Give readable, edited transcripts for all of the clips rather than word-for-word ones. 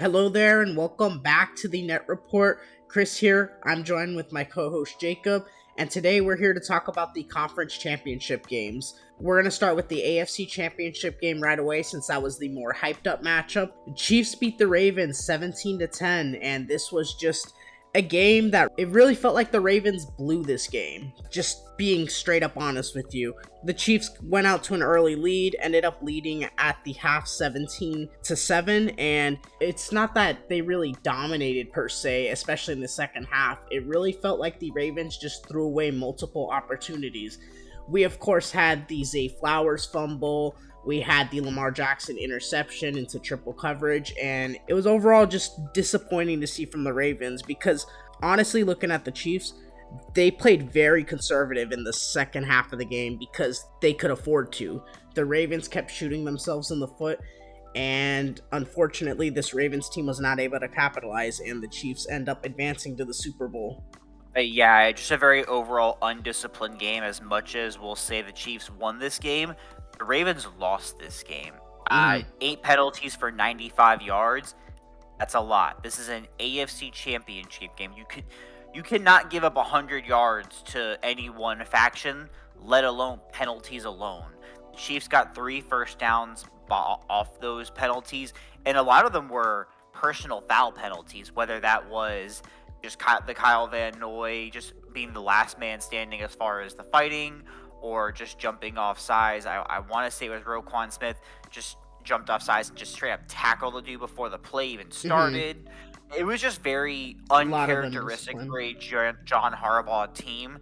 Hello there, and welcome back to the Net Report. Chris here. I'm joined with my co host Jacob, and today we're here to talk about the conference championship games. We're going to start with the AFC championship game right away since that was the more hyped up matchup. The Chiefs beat the Ravens 17 to 10, and this was just a game that it really felt like the Ravens blew this game. Just being straight up honest with you. The Chiefs went out to an early lead, ended up leading at the half 17 to 7, and it's not that they really dominated per se, especially in the second half. It really felt like the Ravens just threw away multiple opportunities. We of course had the Zay Flowers fumble, we had the Lamar Jackson interception into triple coverage, and it was overall just disappointing to see from the Ravens because honestly, looking at the Chiefs, they played very conservative in the second half of the game because they could afford to. The Ravens kept shooting themselves in the foot, and unfortunately, this Ravens team was not able to capitalize, and the Chiefs end up advancing to the Super Bowl. Yeah, just a very overall undisciplined game. As much as we'll say the Chiefs won this game, the Ravens lost this game. 8 penalties for 95 yards. That's a lot. This is an AFC championship game. You cannot give up 100 yards to any one faction, let alone penalties alone. The Chiefs got 3 first downs off those penalties, and a lot of them were personal foul penalties, whether that was just the Kyle Van Noy just being the last man standing as far as the fighting, or just jumping off sides. I want to say it was Roquan Smith just jumped off sides and just straight up tackled the dude before the play even started. It was just very uncharacteristic for a John Harbaugh team,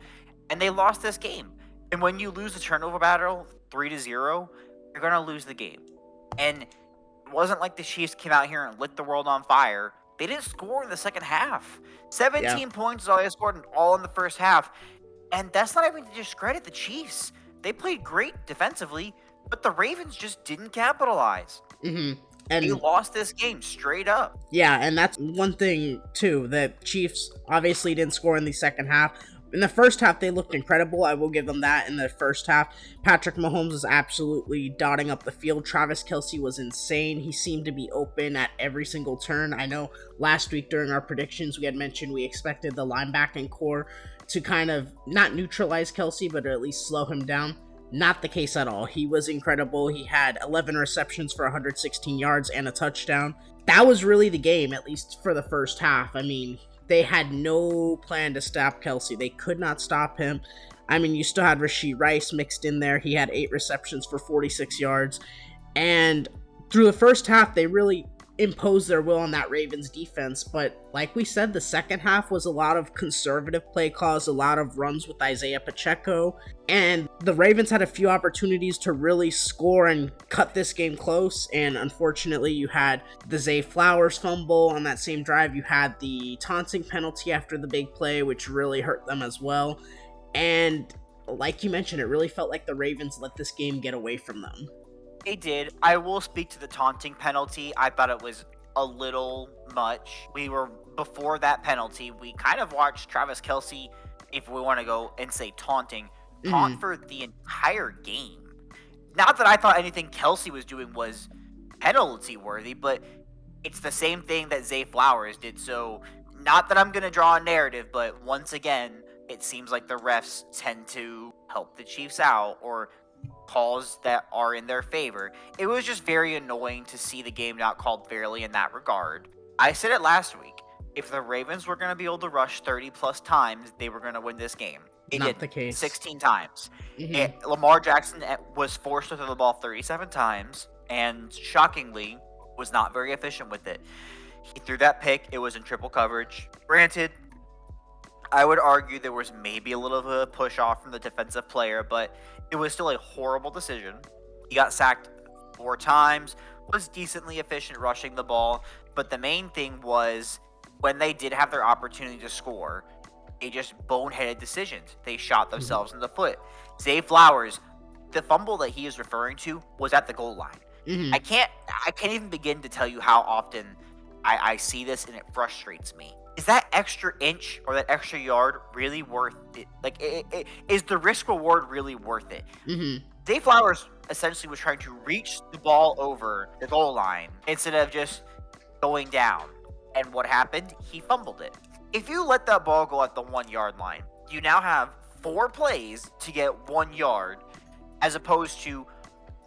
and they lost this game. And when you lose the turnover battle 3-0, you're gonna lose the game. And it wasn't like the Chiefs came out here and lit the world on fire. They didn't score in the second half. 17 points is all they scored all in the first half. And that's not even to discredit the Chiefs. They played great defensively, but the Ravens just didn't capitalize. And they lost this game straight up. Yeah, and that's one thing, too. The Chiefs obviously didn't score in the second half. In the first half, they looked incredible. I will give them that. In the first half, Patrick Mahomes was absolutely dotting up the field. Travis Kelce was insane. He seemed to be open at every single turn. I know last week during our predictions, we had mentioned we expected the linebacking core to kind of not neutralize Kelce, but at least slow him down. Not the case at all. He was incredible. He had 11 receptions for 116 yards and a touchdown. That was really the game, at least for the first half. I mean, they had no plan to stop Kelce. They could not stop him. I mean, you still had Rashee Rice mixed in there. He had 8 receptions for 46 yards. And through the first half, they really imposed their will on that Ravens defense. But like we said, the second half was a lot of conservative play calls, a lot of runs with Isaiah Pacheco. And the Ravens had a few opportunities to really score and cut this game close. And unfortunately, you had the Zay Flowers fumble on that same drive. You had the taunting penalty after the big play, which really hurt them as well. And like you mentioned, it really felt like the Ravens let this game get away from them. They did. I will speak to the taunting penalty. I thought it was a little much. Before that penalty, we kind of watched Travis Kelce, if we want to go and say taunting, taunt for the entire game. Not that I thought anything Kelce was doing was penalty worthy, but it's the same thing that Zay Flowers did. So not that I'm going to draw a narrative, but once again, it seems like the refs tend to help the Chiefs out or calls that are in their favor. It was just very annoying to see the game not called fairly in that regard. I said it last week. If the Ravens were going to be able to rush 30 plus times, they were going to win this game. It Not did the case. 16 times. Lamar Jackson was forced to throw the ball 37 times, and shockingly, was not very efficient with it. He threw that pick. It was in triple coverage. Granted, I would argue there was maybe a little bit of a push off from the defensive player, but it was still a horrible decision. He got sacked 4 times, was decently efficient rushing the ball, but the main thing was when they did have their opportunity to score, they just boneheaded decisions. They shot themselves in the foot. Zay Flowers, the fumble that he is referring to was at the goal line. I can't even begin to tell you how often I see this and it frustrates me. Is that extra inch or that extra yard really worth it? Like, is the risk reward really worth it? Zay Flowers essentially was trying to reach the ball over the goal line instead of just going down. And what happened? He fumbled it. If you let that ball go at the 1 yard line, you now have 4 plays to get 1 yard, as opposed to,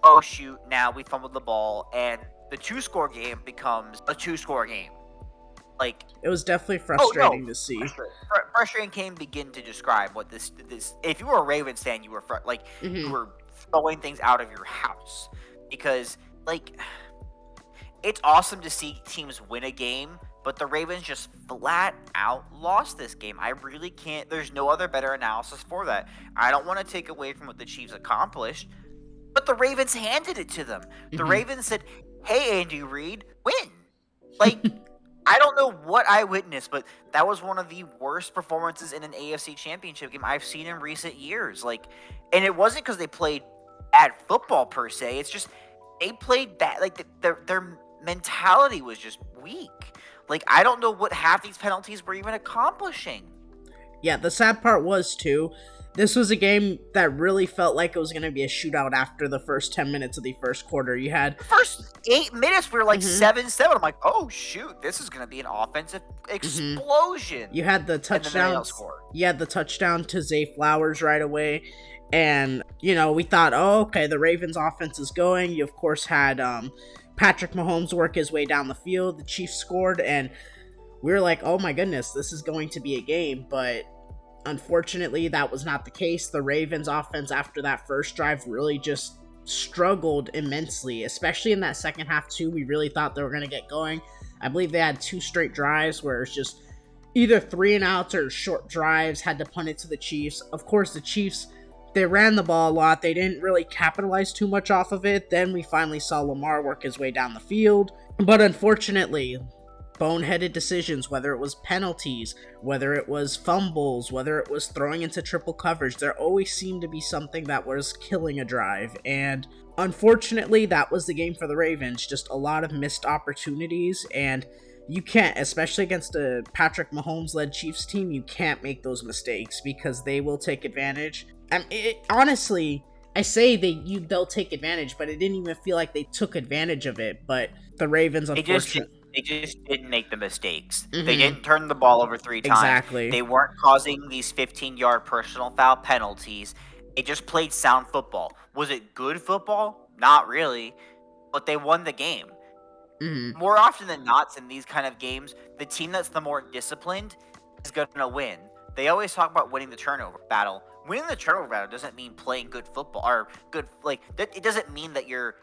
oh shoot, now we fumbled the ball and the 2-score game becomes a 2-score game. Like, it was definitely frustrating to see. Frustrating can't begin to describe what this. If you were a Ravens fan, you were you were throwing things out of your house, because like, it's awesome to see teams win a game, but the Ravens just flat out lost this game. I really can't. There's no other better analysis for that. I don't want to take away from what the Chiefs accomplished, but the Ravens handed it to them. The Ravens said, "Hey, Andy Reid, win." Like, I don't know what I witnessed, but that was one of the worst performances in an AFC Championship game I've seen in recent years. Like, and it wasn't because they played bad football per se. It's just they played bad. Like, their mentality was just weak. Like, I don't know what half these penalties were even accomplishing. Yeah, the sad part was, too, this was a game that really felt like it was going to be a shootout after the first 10 minutes of the first quarter. You had... First 8 minutes, we were like 7-7. I'm like, oh, shoot, this is going to be an offensive explosion. You had the touchdown. You had the touchdown to Zay Flowers right away. And, you know, we thought, oh, okay, the Ravens offense is going. You, of course, had Patrick Mahomes work his way down the field. The Chiefs scored, and we were like, oh my goodness, this is going to be a game. But unfortunately, that was not the case. The Ravens offense after that first drive really just struggled immensely, especially in that second half too. We really thought they were going to get going. I believe they had 2 straight drives where it's just either 3 and outs or short drives, had to punt it to the Chiefs. Of course, the Chiefs, they ran the ball a lot. They didn't really capitalize too much off of it. Then we finally saw Lamar work his way down the field. But unfortunately, boneheaded decisions, whether it was penalties, whether it was fumbles, whether it was throwing into triple coverage, there always seemed to be something that was killing a drive. And unfortunately, that was the game for the Ravens. Just a lot of missed opportunities, and you can't, especially against a Patrick Mahomes-led Chiefs team, you can't make those mistakes because they will take advantage. Honestly, I say they'll take advantage, but it didn't even feel like they took advantage of it. But the Ravens, unfortunately, they just didn't make the mistakes. They didn't turn the ball over 3 times. Exactly. They weren't causing these 15-yard personal foul penalties. They just played sound football. Was it good football? Not really. But they won the game. More often than not, in these kind of games, the team that's the more disciplined is going to win. They always talk about winning the turnover battle. Winning the turnover battle doesn't mean playing good football or good, like, it doesn't mean that you're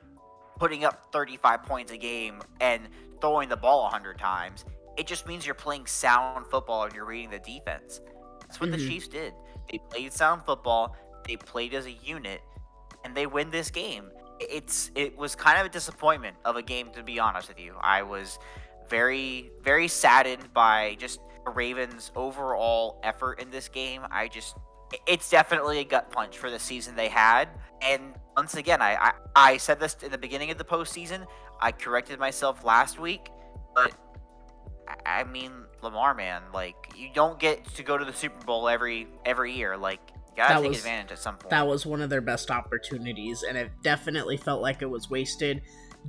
putting up 35 points a game and throwing the ball 100 times. It just means you're playing sound football and you're reading the defense. That's what the Chiefs did. They played sound football, they played as a unit, and they win this game. It was kind of a disappointment of a game, to be honest with you. I was very, very saddened by just the Ravens' overall effort in this game. It's definitely a gut punch for the season they had. And once again, I said this in the beginning of the postseason. I corrected myself last week, but I mean, Lamar, man, like, you don't get to go to the Super Bowl every year. Like, you gotta take advantage at some point. That was one of their best opportunities, and it definitely felt like it was wasted.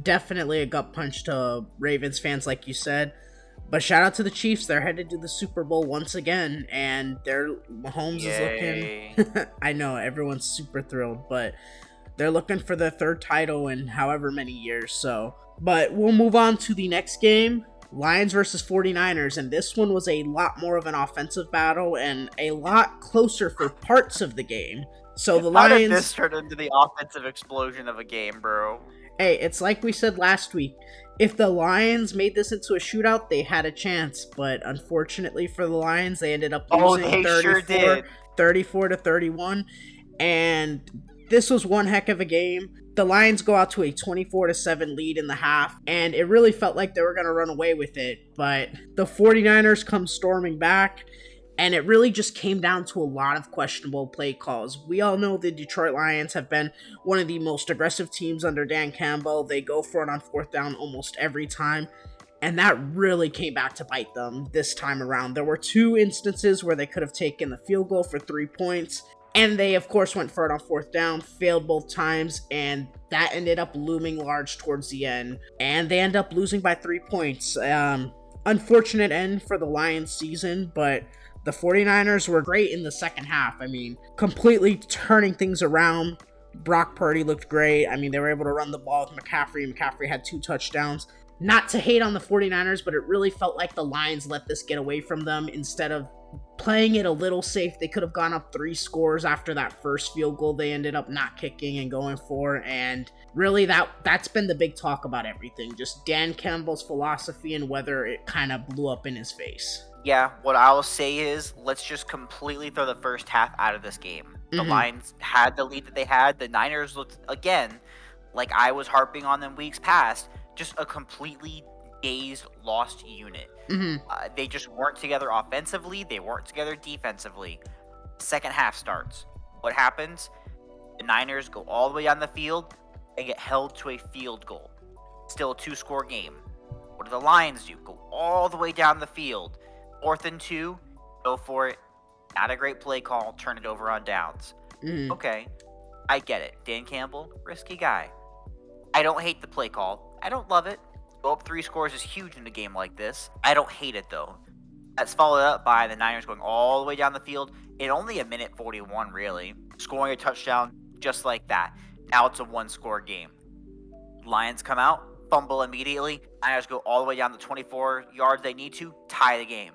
Definitely a gut punch to Ravens fans, like you said. But shout out to the Chiefs. They're headed to the Super Bowl once again, and Mahomes is looking... I know, everyone's super thrilled, but they're looking for their 3rd title in however many years, so... But we'll move on to the next game, Lions versus 49ers, and this one was a lot more of an offensive battle and a lot closer for parts of the game. So the Lions... How did this turn into the offensive explosion of a game, bro? Hey, it's like we said last week. If the Lions made this into a shootout, they had a chance. But unfortunately for the Lions, they ended up losing 34-31. And this was one heck of a game. The Lions go out to a 24-7 lead in the half. And it really felt like they were going to run away with it. But the 49ers come storming back. And it really just came down to a lot of questionable play calls. We all know the Detroit Lions have been one of the most aggressive teams under Dan Campbell. They go for it on 4th down almost every time. And that really came back to bite them this time around. There were 2 instances where they could have taken the field goal for 3 points. And they, of course, went for it on fourth down, failed both times, and that ended up looming large towards the end. And they end up losing by 3 points. Unfortunate end for the Lions season, but the 49ers were great in the second half. I mean, completely turning things around. Brock Purdy looked great. I mean, they were able to run the ball with McCaffrey. McCaffrey had 2 touchdowns. Not to hate on the 49ers, but it really felt like the Lions let this get away from them instead of playing it a little safe. They could have gone up 3 scores after that first field goal they ended up not kicking and going for, and really that's been the big talk about everything, just Dan Campbell's philosophy and whether it kind of blew up in his face. Yeah, what I'll say is let's just completely throw the first half out of this game. The Lions had the lead that they had. The Niners looked, again, like I was harping on them weeks past, just a completely dazed, lost unit. They just weren't together offensively. They weren't together defensively. Second half starts. What happens? The Niners go all the way down the field and get held to a field goal. Still a 2-score game. What do the Lions do? Go all the way down the field. 4th and 2, go for it. Not a great play call. Turn it over on downs. Okay, I get it. Dan Campbell, risky guy. I don't hate the play call. I don't love it. Go up 3 scores is huge in a game like this. I don't hate it, though. That's followed up by the Niners going all the way down the field in only a minute 41, really. Scoring a touchdown just like that. Now it's a 1-score game. Lions come out, fumble immediately. Niners go all the way down the 24 yards they need to, tie the game.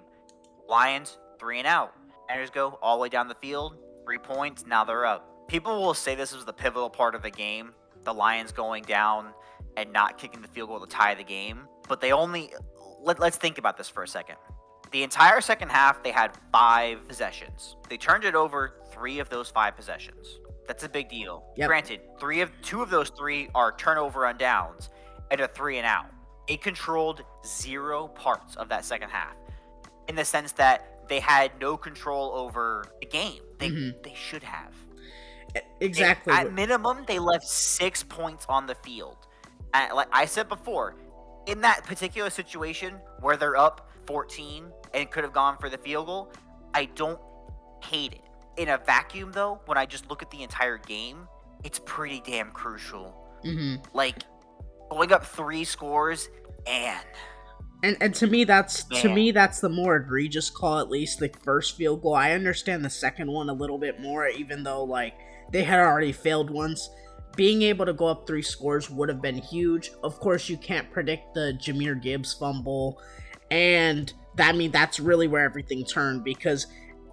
Lions, 3 and out. Niners go all the way down the field, 3 points, now they're up. People will say this was the pivotal part of the game, the Lions going down and not kicking the field goal to tie the game. But they only... Let's think about this for a second. The entire second half, they had 5 possessions. They turned it over 3 of those 5 possessions. That's a big deal. Yep. Granted, 2 of those 3 are turnover on downs and a 3 and out. It controlled 0 parts of that second half, in the sense that they had no control over the game. They should have. Exactly. At minimum, they left 6 points on the field. And like I said before, in that particular situation where they're up 14 and could have gone for the field goal, I don't hate it. In a vacuum, though, when I just look at the entire game, it's pretty damn crucial. Like, going up 3 scores and to me that's the more egregious call, at least the first field goal. I understand the second one a little bit more, even though like they had already failed once. Being able to go up 3 scores would have been huge. Of course, you can't predict the Jahmyr Gibbs fumble, and that's really where everything turned, because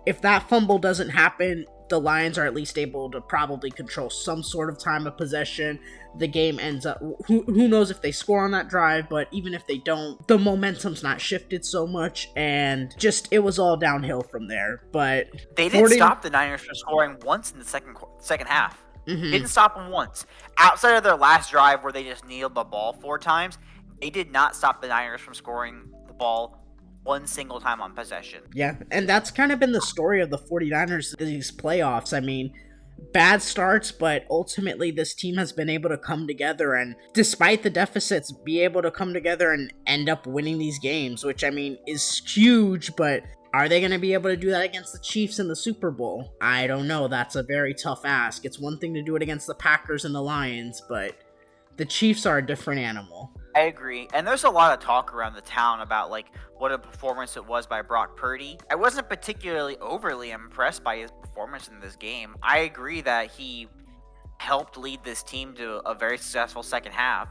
if that fumble doesn't happen, the Lions are at least able to probably control some sort of time of possession. The game ends up... Who knows if they score on that drive, but even if they don't, the momentum's not shifted so much, and just, it was all downhill from there. But they didn't stop the Niners from scoring once in the second half. Didn't stop them once. Outside of their last drive where they just kneeled the ball 4 times, they did not stop the Niners from scoring the ball one single time on possession. Yeah, and that's kind of been the story of the 49ers these playoffs. I mean, bad starts, but ultimately this team has been able to come together and, despite the deficits, be able to come together and end up winning these games, which, I mean, is huge, but are they going to be able to do that against the Chiefs in the Super Bowl? I don't know. That's a very tough ask. It's one thing to do it against the Packers and the Lions, but the Chiefs are a different animal. I agree. And there's a lot of talk around the town about like what a performance it was by Brock Purdy. I wasn't particularly overly impressed by his performance in this game. I agree that he helped lead this team to a very successful second half,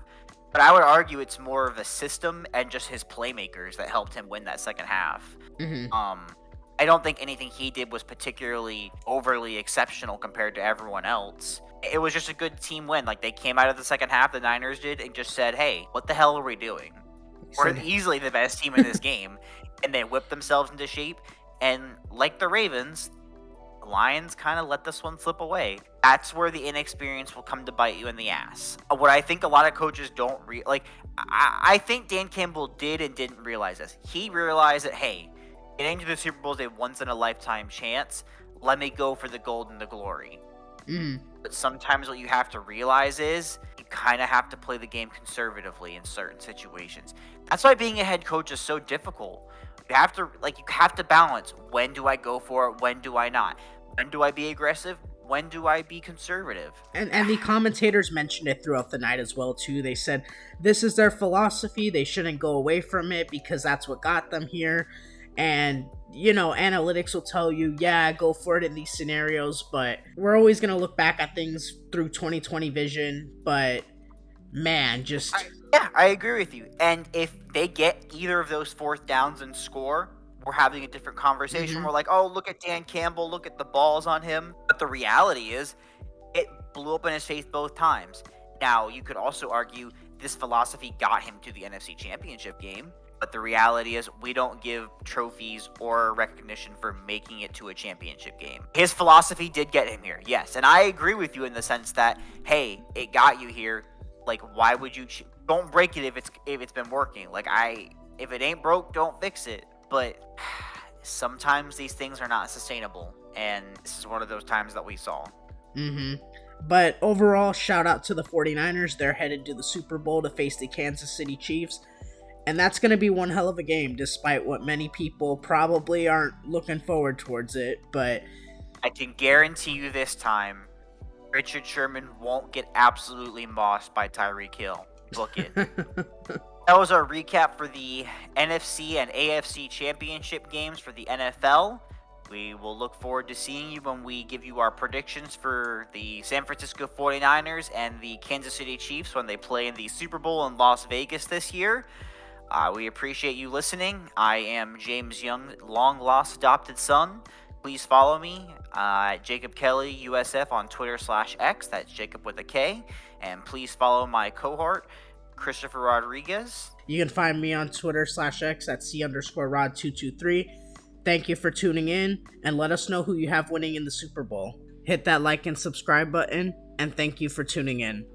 but I would argue it's more of a system and just his playmakers that helped him win that second half. I don't think anything he did was particularly overly exceptional compared to everyone else. It was just a good team win. Like, they came out of the second half, the Niners did, and just said, hey, what the hell are we doing? We're easily the best team in this game. And they whipped themselves into shape. And like the Ravens, the Lions kind of let this one slip away. That's where the inexperience will come to bite you in the ass. What I think a lot of coaches don't I think Dan Campbell did and didn't realize this. He realized that, hey, getting to the Super Bowl is a once-in-a-lifetime chance. Let me go for the gold and the glory. But sometimes what you have to realize is you kind of have to play the game conservatively in certain situations. That's why being a head coach is so difficult. You have to balance, when do I go for it, when do I not? When do I be aggressive? When do I be conservative? And the commentators mentioned it throughout the night as well too. They said this is their philosophy. They shouldn't go away from it because that's what got them here. And analytics will tell you, yeah, go for it in these scenarios, but we're always going to look back at things through 2020 vision. But man, I agree with you. And if they get either of those fourth downs and score, we're having a different conversation. Mm-hmm. We're like, oh, look at Dan Campbell, look at the balls on him. But the reality is, it blew up in his face both times. Now, you could also argue this philosophy got him to the NFC Championship game. But the reality is, we don't give trophies or recognition for making it to a championship game. His philosophy did get him here, yes. And I agree with you in the sense that, hey, it got you here. Like, why would you... don't break it if it's been working. Like, if it ain't broke, don't fix it. But sometimes these things are not sustainable. And this is one of those times that we saw. Mm-hmm. But overall, shout out to the 49ers. They're headed to the Super Bowl to face the Kansas City Chiefs. And that's going to be one hell of a game, despite what many people probably aren't looking forward towards it. But I can guarantee you this time, Richard Sherman won't get absolutely mossed by Tyreek Hill. Book it. That was our recap for the NFC and AFC championship games for the NFL. We will look forward to seeing you when we give you our predictions for the San Francisco 49ers and the Kansas City Chiefs when they play in the Super Bowl in Las Vegas this year. We appreciate you listening. I am James Young, long-lost adopted son. Please follow me at Jacob Kelly USF on Twitter/X. That's Jacob with a K. And please follow my cohort, Christopher Rodriguez. You can find me on Twitter/X at C_Rod223. Thank you for tuning in, and let us know who you have winning in the Super Bowl. Hit that like and subscribe button, and thank you for tuning in.